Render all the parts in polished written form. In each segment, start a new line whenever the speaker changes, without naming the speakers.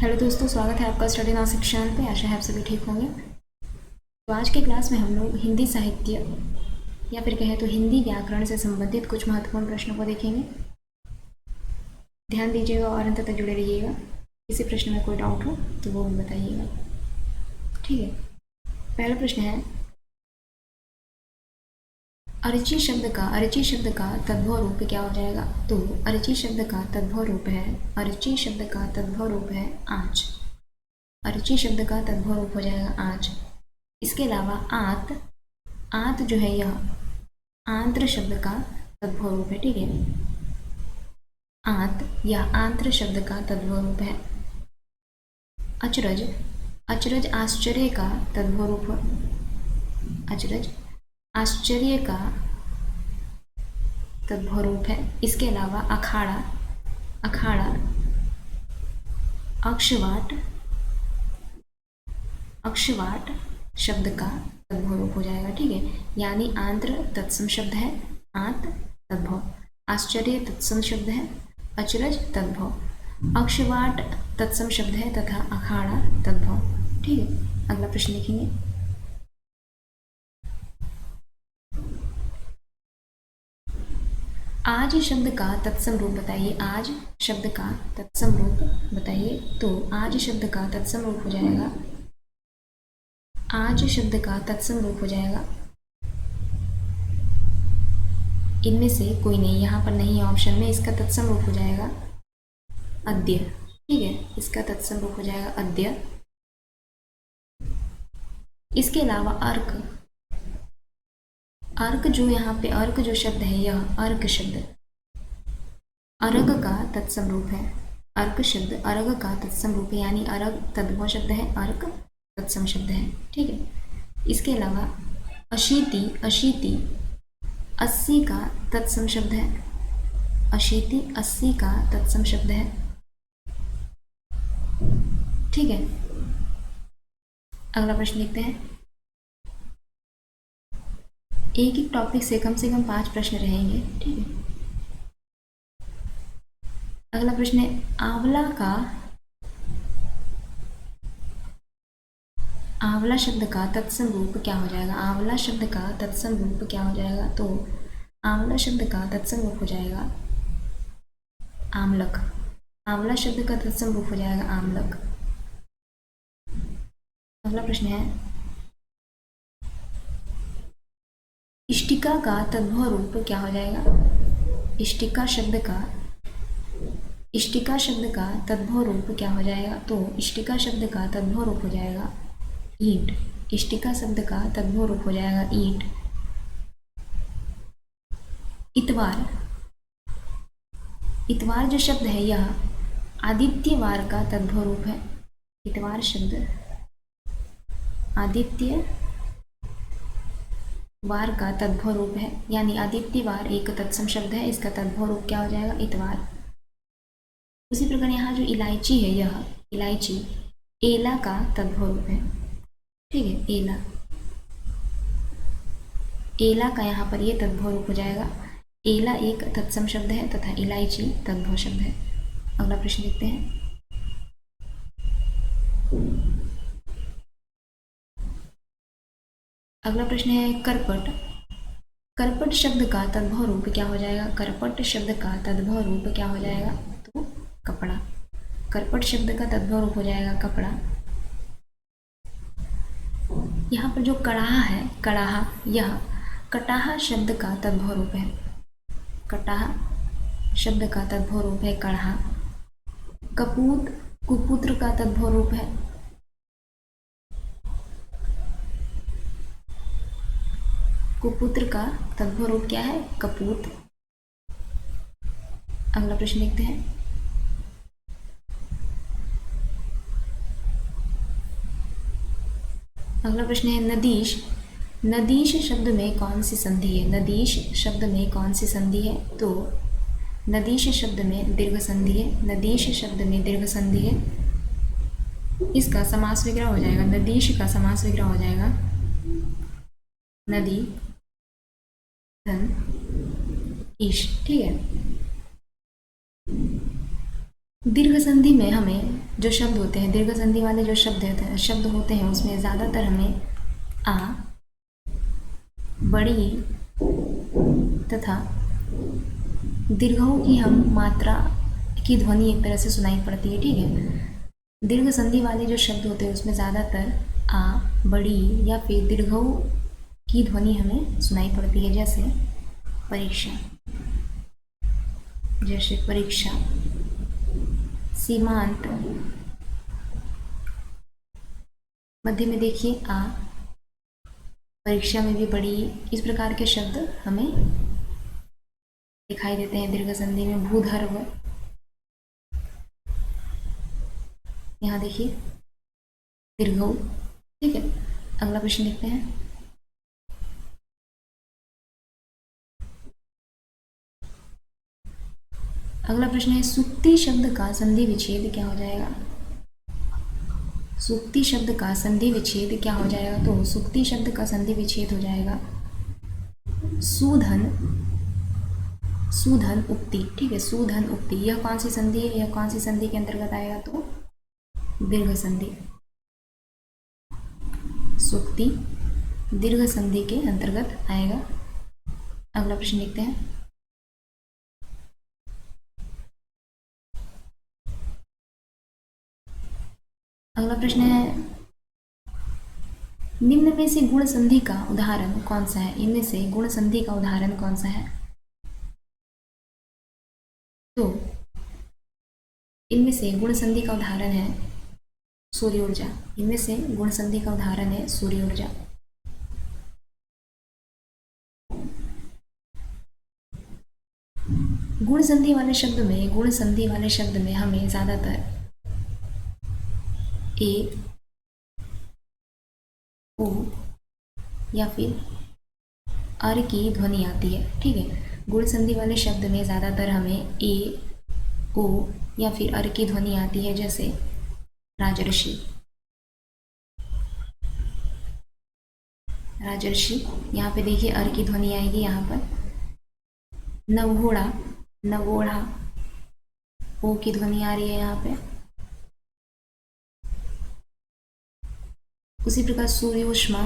Hello दोस्तों, स्वागत है आपका स्टडी नासिक चैनल पे। आशा है आप सभी ठीक होंगे। तो आज के क्लास में हम लोग हिंदी साहित्य या फिर कहें तो हिंदी व्याकरण से संबंधित कुछ महत्वपूर्ण प्रश्नों को देखेंगे। ध्यान दीजिएगा और अंत तक जुड़े रहिएगा। किसी प्रश्न में कोई डाउट हो तो वो भी बताइएगा, ठीक है। पहला प्रश्न है, अरुचि शब्द का तद्भव रूप क्या हो जाएगा? तो अरुचि शब्द का तद्भव रूप है, अरुचि शब्द का तद्भव रूप है आँच। अरुचि शब्द का तद्भव रूप हो जाएगा आँच। इसके अलावा आंत जो है यह आंत्र शब्द का तद्भव रूप है, ठीक है। आंत यह आंत्र शब्द का तद्भव रूप है। अचरज आश्चर्य का तद्भव रूप, अचरज आश्चर्य का तद्भव रूप है। इसके अलावा अखाड़ा अक्षवाट शब्द का तद्भव रूप हो जाएगा, ठीक है। यानी आंत्र तत्सम शब्द है, आंत तद्भव, आश्चर्य तत्सम शब्द है, अचरज तद्भव, अक्षवाट तत्सम शब्द है तथा अखाड़ा तद्भव, ठीक है। अगला प्रश्न लिखेंगे, आज शब्द का तत्सम रूप बताइए। आज शब्द का तत्सम रूप बताइए। तो आज शब्द का तत्सम रूप हो जाएगा, आज शब्द का तत्सम रूप हो जाएगा, इनमें से कोई नहीं, यहाँ पर नहीं है ऑप्शन में। इसका तत्सम रूप हो जाएगा अद्य, ठीक है। इसका तत्सम रूप हो जाएगा अद्य। इसके अलावा अर्क जो यहाँ पे अर्क जो शब्द है यह अर्क शब्द अर्घ का तत्सम रूप है। अर्क शब्द अर्घ का तत्सम रूप है, यानी अर्घ तद्भव शब्द है, अर्क तत्सम शब्द है, ठीक है। इसके अलावा अशीति 80 का तत्सम शब्द है, अशीति 80 का तत्सम शब्द है, ठीक है। अगला प्रश्न देखते हैं। एक एक टॉपिक से कम 5 प्रश्न रहेंगे, ठीक है। अगला प्रश्न है, आंवला शब्द का तत्सम रूप क्या हो जाएगा? आंवला शब्द का तत्सम रूप क्या हो जाएगा? तो आंवला शब्द का तत्सम रूप हो जाएगा आमलक। आंवला शब्द का तत्सम रूप हो जाएगा आमलक। अगला प्रश्न है, इष्टिका का तद्भव रूप क्या हो जाएगा? इष्टिका शब्द का तद्भव रूप क्या हो जाएगा? तो इष्टिका शब्द का तद्भव रूप हो जाएगा ईंट। इष्टिका शब्द का तद्भव रूप हो जाएगा ईंट। इतवार जो शब्द है यह आदित्यवार का तद्भव रूप है। इतवार शब्द आदित्य वार का तद्भव रूप है, यानी आदित्यवार एक तत्सम शब्द है, इसका तद्भव रूप क्या हो जाएगा? इतवार। उसी प्रकार यहाँ जो इलायची है यह इलायची एला का तद्भव रूप है, ठीक है। एला का यहाँ पर ये तद्भव रूप हो जाएगा। एला एक तत्सम शब्द है तथा इलायची तद्भव शब्द है। अगला प्रश्न देखते हैं। अगला प्रश्न है करपट शब्द का तद्भव रूप क्या हो जाएगा? करपट शब्द का तद्भव रूप क्या हो जाएगा? तो कपड़ा। करपट शब्द का तद्भव रूप हो जाएगा कपड़ा। यहाँ पर जो कड़ाहा है, कड़ाहा यह कटाहा शब्द का तद्भव रूप है। कटाहा शब्द का तद्भव रूप है कड़ाहा। कपूत कुपुत्र का तद्भव रूप है। कुपुत्र का तद्भव रूप क्या है? कपूत। अगला प्रश्न देखते हैं। अगला प्रश्न है, नदीश शब्द में कौन सी संधि है? नदीश शब्द में कौन सी संधि है? तो नदीश शब्द में दीर्घ संधि है। नदीश शब्द में दीर्घ संधि है। इसका समास विग्रह हो जाएगा, नदीश का समास विग्रह हो जाएगा नदी धन ईश, ठीक है। दीर्घ संधि में हमें जो शब्द होते हैं, दीर्घ संधि वाले जो शब्द होते हैं उसमें ज़्यादातर हमें आ, बड़ी तथा दीर्घों की हम मात्रा की ध्वनि एक तरह से सुनाई पड़ती है। ठीक है, दीर्घ संधि वाले जो शब्द होते हैं उसमें ज़्यादातर आ, बड़ी या फिर दीर्घों की ध्वनि हमें सुनाई पड़ती है, जैसे परीक्षा, जैसे परीक्षा, सीमांत, मध्य में देखिए आ, परीक्षा में भी बड़ी, इस प्रकार के शब्द हमें दिखाई देते हैं दीर्घ संधि में। भूधर्व, यहाँ देखिए दीर्घ। ठीक है, अगला प्रश्न देखते हैं। अगला प्रश्न है सूक्ति शब्द का संधि विच्छेद क्या हो जाएगा? सूक्ति शब्द का संधि विच्छेद क्या हो जाएगा? तो सूक्ति शब्द का संधि विच्छेद हो जाएगा सुधन, सुधन उक्ति। ठीक है, सुधन उक्ति, यह कौन सी संधि है? यह कौन सी संधि के अंतर्गत आएगा? तो दीर्घ संधि, सूक्ति दीर्घ संधि के अंतर्गत आएगा। अगला प्रश्न देखते हैं। अगला प्रश्न है निम्न में से गुण संधि का उदाहरण कौन सा है? इनमें से गुण संधि का उदाहरण कौन सा है? तो इनमें से गुण संधि का उदाहरण है सूर्य ऊर्जा। इनमें से गुण संधि का उदाहरण है सूर्य ऊर्जा। गुण संधि वाले शब्द में, गुण संधि वाले शब्द में हमें ज्यादातर ए, ओ या फिर अर की ध्वनि आती है। ठीक है, गुण संधि वाले शब्द में ज्यादातर हमें ए, ओ या फिर अर की ध्वनि आती है, जैसे राजर्षि, राजर्षि। यहाँ पे देखिए अर की ध्वनि आएगी यहाँ पर। नवघोड़ा, नवोढ़ा, ओ की ध्वनि आ रही है यहाँ पे। उसी प्रकार सूर्योष्मा,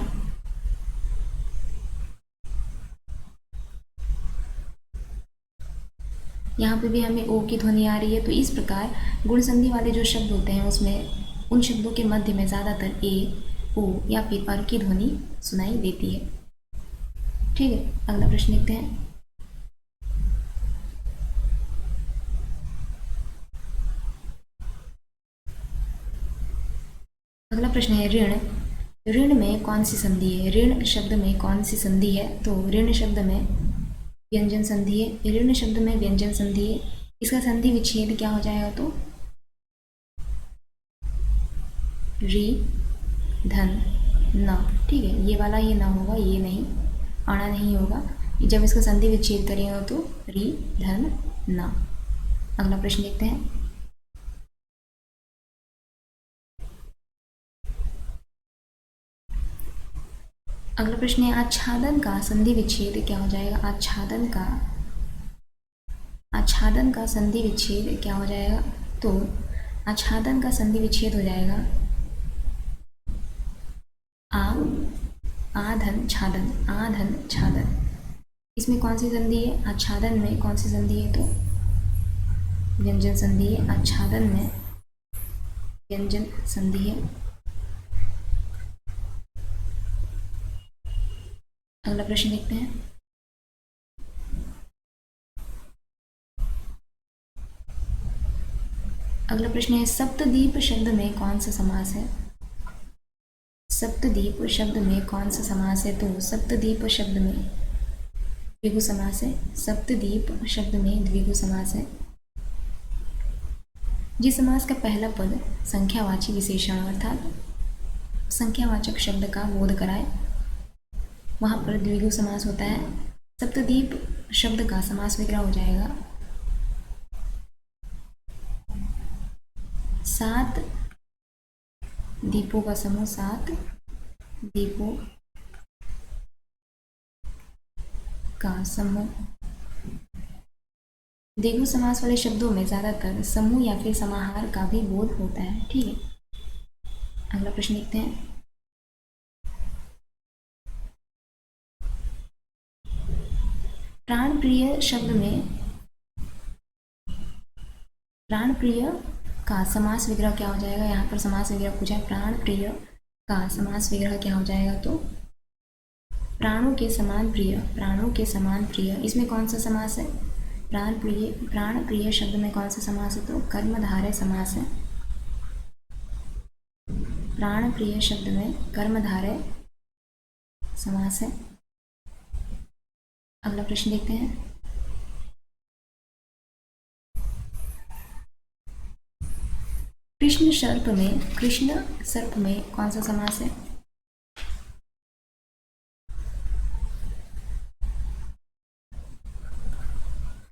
यहाँ पे भी हमें ओ की ध्वनि आ रही है। तो इस प्रकार गुण संधि वाले जो शब्द होते हैं उसमें उन शब्दों के मध्य में ज़्यादातर ए, ओ या फिर अर की ध्वनि सुनाई देती है। ठीक है, अगला प्रश्न देखते हैं। अगला प्रश्न है ऋण। ऋण में कौन सी संधि है? ऋण शब्द में कौन सी संधि है? तो ऋण शब्द में व्यंजन संधि है। ऋण शब्द में व्यंजन संधि है। इसका संधि विच्छेद क्या हो जाएगा? तो री धन न। ठीक है, ये वाला ये ना होगा, ये नहीं, आना नहीं होगा। जब इसका संधि विच्छेद करेंगे तो री धन न। अगला प्रश्न देखते हैं। अगला प्रश्न है आच्छादन का संधि विच्छेद क्या हो जाएगा? आच्छादन का, आच्छादन का संधि विच्छेद क्या हो जाएगा? तो आच्छादन का संधि विच्छेद हो जाएगा आ, आधन छादन, आधन छादन। इसमें कौन सी संधि है? आच्छादन में कौन सी संधि है? तो व्यंजन संधि है। आच्छादन में व्यंजन संधि है। अगला प्रश्न देखते हैं। अगला प्रश्न है सप्तद्वीप शब्द में कौन सा समास है? सप्तद्वीप शब्द में कौन सा समास है? तो सप्तद्वीप शब्द में द्विगु समास है। सप्तद्वीप शब्द में द्विगु समास है। जिस समास का पहला पद संख्यावाची विशेषण अर्थात संख्यावाचक शब्द का बोध कराए वहाँ पर द्विगु समास होता है। सप्तद्वीप शब्द का समास विग्रह हो जाएगा 7 दीपों का समूह, 7 दीपों का समूह द्विगु समास वाले शब्दों में ज़्यादातर समूह या फिर समाहार का भी बोध होता है। ठीक है, अगला प्रश्न देखते हैं। प्राण प्रिय शब्द में प्राण प्रिय का समास विग्रह क्या हो जाएगा? यहाँ पर समास विग्रह पूछा है। प्राण प्रिय का समास विग्रह क्या हो जाएगा? तो प्राणों के समान प्रिय, प्राणों के समान प्रिय, इसमें कौन सा समास है? प्राण प्रिय शब्द में कौन सा समास है? तो कर्मधारय समास है। प्राण प्रिय शब्द में कर्मधारय समास है। अगला प्रश्न देखते हैं। कृष्ण सर्प में कौन सा समास है?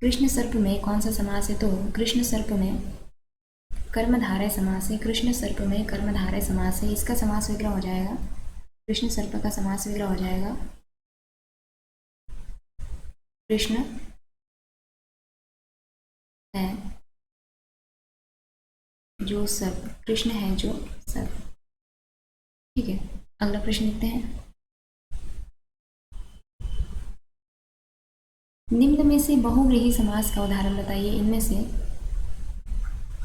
कृष्ण सर्प में कौन सा समास है? तो कृष्ण सर्प में कर्मधारय समास है। कृष्ण सर्प में कर्मधारय समास है। इसका समास विग्रह हो जाएगा, कृष्ण सर्प का समास विग्रह हो जाएगा कृष्ण है जो सर्प, कृष्ण है जो सर्प। ठीक है, अगला प्रश्न देखते हैं। निम्न में से बहुव्रीहि समास का उदाहरण बताइए। इनमें से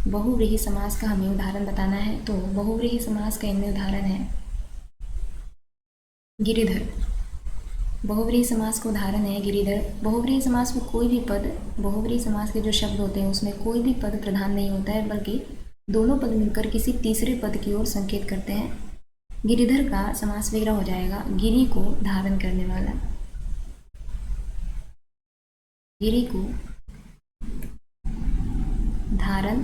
बहुव्रीहि समास का हमें उदाहरण बताना है। तो बहुव्रीहि समास का इनमें उदाहरण है गिरिधर। बहुव्रीहि समास का उदाहरण है गिरिधर। बहुव्रीहि समास में कोई भी पद, बहुव्रीहि समास के जो शब्द होते हैं उसमें कोई भी पद प्रधान नहीं होता है, बल्कि दोनों पद मिलकर किसी तीसरे पद की ओर संकेत करते हैं। गिरिधर का समास विग्रह हो जाएगा गिरि को धारण करने वाला। गिरि को धारण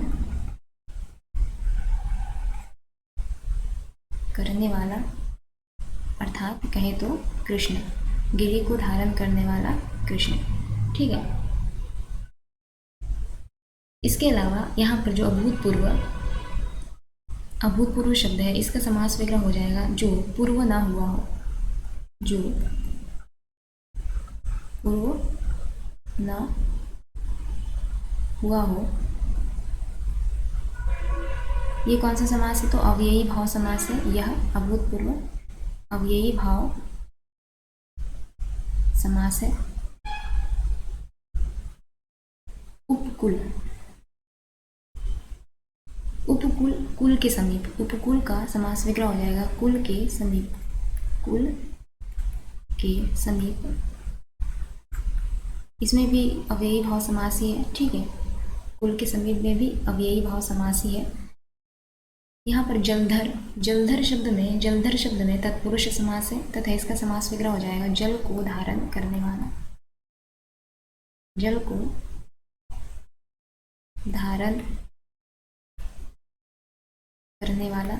करने वाला, अर्थात कहें तो कृष्ण, गिरि को धारण करने वाला कृष्ण। ठीक है, इसके अलावा यहाँ पर जो अभूतपूर्व शब्द है, इसका समास विग्रह हो जाएगा जो पूर्व ना हुआ हो, जो पूर्व ना हुआ हो। ये कौन सा समास है? तो अव्ययी भाव समास है। यह अभूतपूर्व अव्ययी भाव समास है। उपकुल, उपकुल, कुल के समीप, उपकुल का समास विग्रह हो जाएगा कुल के समीप, कुल के समीप। इसमें भी अव्ययी भाव समास ही है। ठीक है, कुल के समीप में भी अव्ययी भाव समास ही है। यहाँ पर जलधर शब्द में तत्पुरुष समास है तथा इसका समास विग्रह हो जाएगा जल को धारण करने वाला, जल को धारण करने वाला।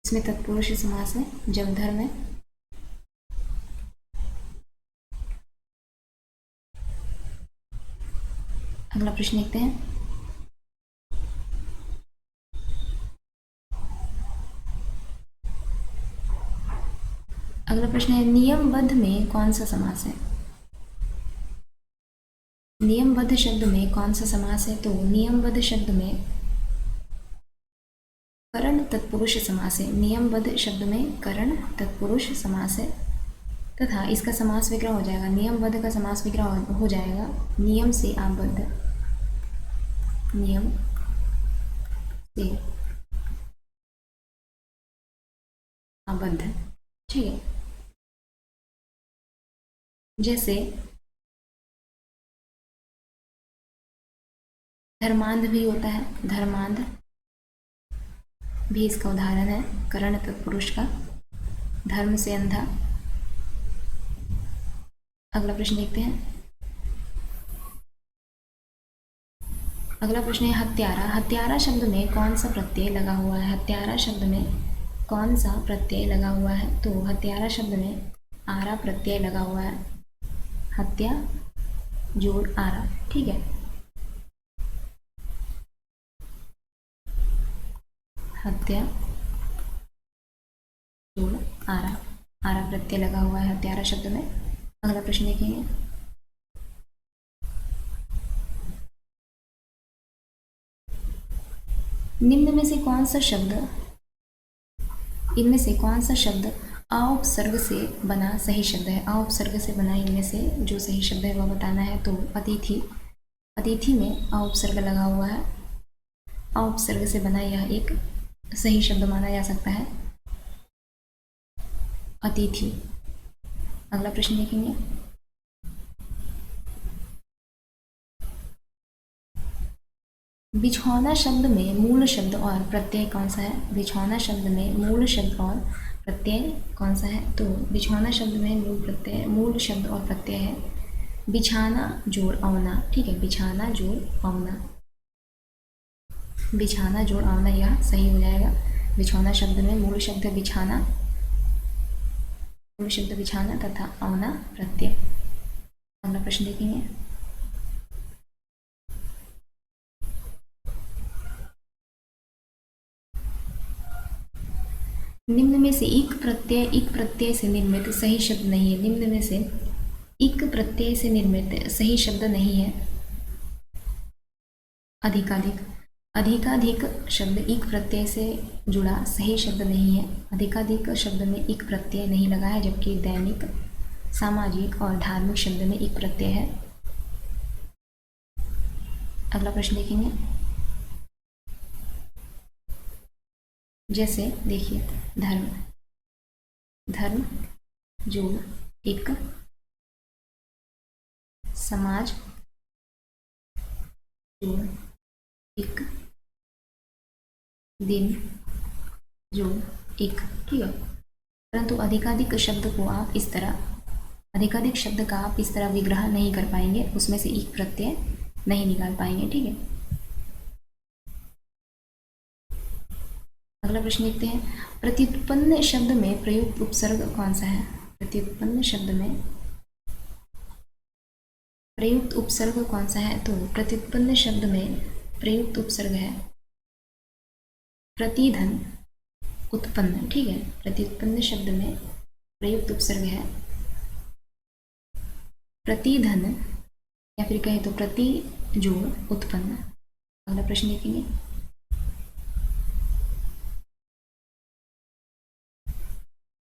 इसमें तत्पुरुष समास है जलधर में। अगला प्रश्न देखते हैं। अगला प्रश्न है नियमबद्ध में कौन सा समास है? नियमबद्ध शब्द में कौन सा समास है? तो नियमबद्ध शब्द में करण तत्पुरुष समास है। नियमबद्ध शब्द में करण तत्पुरुष समास है तथा इसका समास विग्रह हो जाएगा, नियमबद्ध का समास विग्रह हो जाएगा नियम से आबद्ध, नियम से आबद्ध। ठीक है, जैसे धर्मांध भी होता है, धर्मांध भी इसका उदाहरण है करण तत्पुरुष का, धर्म से अंधा। अगला प्रश्न देखते हैं। अगला प्रश्न है हत्यारा। हत्यारा शब्द में कौन सा प्रत्यय लगा हुआ है? हत्यारा शब्द में कौन सा प्रत्यय लगा हुआ है? तो हत्यारा शब्द में आरा प्रत्यय लगा हुआ है, हत्या जोड़ आरा। ठीक है, हत्या जोड़ आरा, आरा प्रत्यय लगा हुआ है हत्यारा शब्द में। अगला प्रश्न देखेंगे। निम्न में से कौन सा शब्द, इनमें से कौन सा शब्द अ उपसर्ग से बना सही शब्द है? अ उपसर्ग से बना इनमें से जो सही शब्द है वह बताना है। तो अतिथि, अतिथि में अ उपसर्ग लगा हुआ है, अ उपसर्ग से बना यह एक सही शब्द माना जा सकता है, अतिथि। अगला प्रश्न देखेंगे। बिछौना शब्द में मूल शब्द और प्रत्यय कौन सा है? बिछौना शब्द में मूल शब्द और प्रत्यय कौन सा है? तो बिछौना शब्द में मूल शब्द और प्रत्यय है बिछाना जोड़ औना। ठीक है, बिछाना जोड़ औना, बिछाना जोड़ औना यह सही हो जाएगा। बिछौना शब्द में मूल शब्द बिछाना, मूल शब्द बिछाना तथा औना प्रत्यय। अगला प्रश्न देखेंगे। निम्न में से इक प्रत्यय से निर्मित सही शब्द नहीं है। निम्न में से इक प्रत्यय से निर्मित सही शब्द नहीं है। अधिकाधिक, अधिकाधिक शब्द इक प्रत्यय से जुड़ा सही शब्द नहीं है। अधिकाधिक शब्द में इक प्रत्यय नहीं लगा है, जबकि दैनिक, सामाजिक और धार्मिक शब्द में इक प्रत्यय है। अगला प्रश्न देखेंगे। जैसे देखिए, धर्म, धर्म जोड़ एक, समाज जोड़ एक, दिन जोड़ एक। ठीक है, परंतु अधिकाधिक शब्द को आप इस तरह, अधिकाधिक शब्द का आप इस तरह विग्रह नहीं कर पाएंगे, उसमें से एक प्रत्यय नहीं निकाल पाएंगे। ठीक है, अगला प्रश्न देखते हैं। प्रत्युत्पन्न शब्द में प्रयुक्त उपसर्ग कौन सा है? प्रत्युत्पन्न शब्द में प्रयुक्त उपसर्ग कौन सा है? तो प्रत्युत्पन्न शब्द में प्रयुक्त उपसर्ग है प्रतिधन उत्पन्न। ठीक है, प्रत्युत्पन्न शब्द में प्रयुक्त उपसर्ग है प्रतिधन, या फिर कहें तो प्रति जोड़ उत्पन्न। अगला प्रश्न देखेंगे।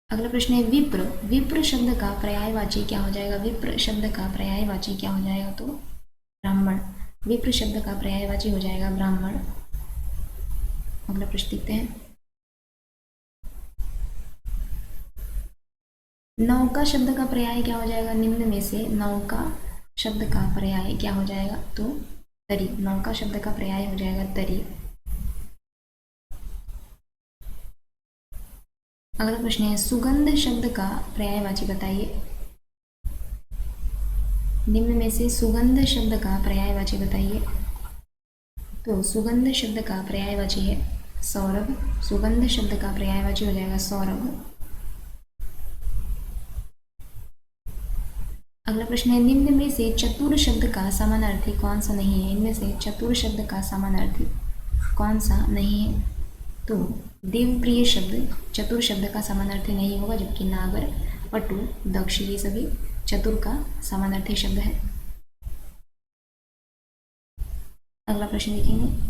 अगला प्रश्न है विप्र, विप्र शब्द का पर्यायवाची क्या हो जाएगा? विप्र शब्द का पर्यायवाची क्या हो जाएगा? तो ब्राह्मण, विप्र शब्द का पर्यायवाची हो जाएगा ब्राह्मण। अगला प्रश्न देखते हैं। नौका शब्द का पर्याय क्या हो जाएगा? निम्न में से नौका शब्द का पर्याय क्या हो जाएगा? तो तरी, नौका शब्द का पर्याय हो जाएगा तरी। अगला प्रश्न है सुगंध शब्द का पर्यायवाची बताइए। निम्न में से सुगंध शब्द का पर्यायवाची बताइए। तो सुगंध शब्द का पर्यायवाची है सौरभ, सुगंध शब्द का पर्यायवाची हो जाएगा सौरभ। अगला प्रश्न है निम्न में से चतुर शब्द का समानार्थी कौन सा नहीं है? इनमें से चतुर शब्द का समानार्थी कौन सा नहीं है? तो देवप्रिय शब्द चतुर शब्द का समानार्थी नहीं होगा, जबकि नागर, पटु, दक्ष ये सभी चतुर का समानार्थी शब्द है। अगला प्रश्न देखेंगे।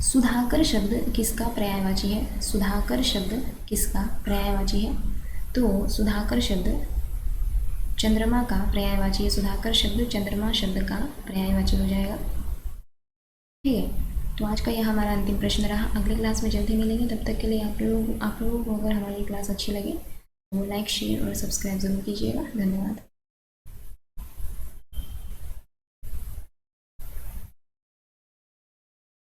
सुधाकर शब्द किसका पर्यायवाची है? सुधाकर शब्द किसका पर्यायवाची है? तो सुधाकर शब्द चंद्रमा का पर्यायवाची है। सुधाकर शब्द चंद्रमा शब्द का पर्यायवाची हो जाएगा। ठीक है, तो आज का यह हमारा अंतिम प्रश्न रहा। अगले क्लास में जल्दी मिलेंगे, तब तक के लिए आप लोगों को अगर हमारी क्लास अच्छी लगे तो लाइक, शेयर और सब्सक्राइब जरूर कीजिएगा। धन्यवाद।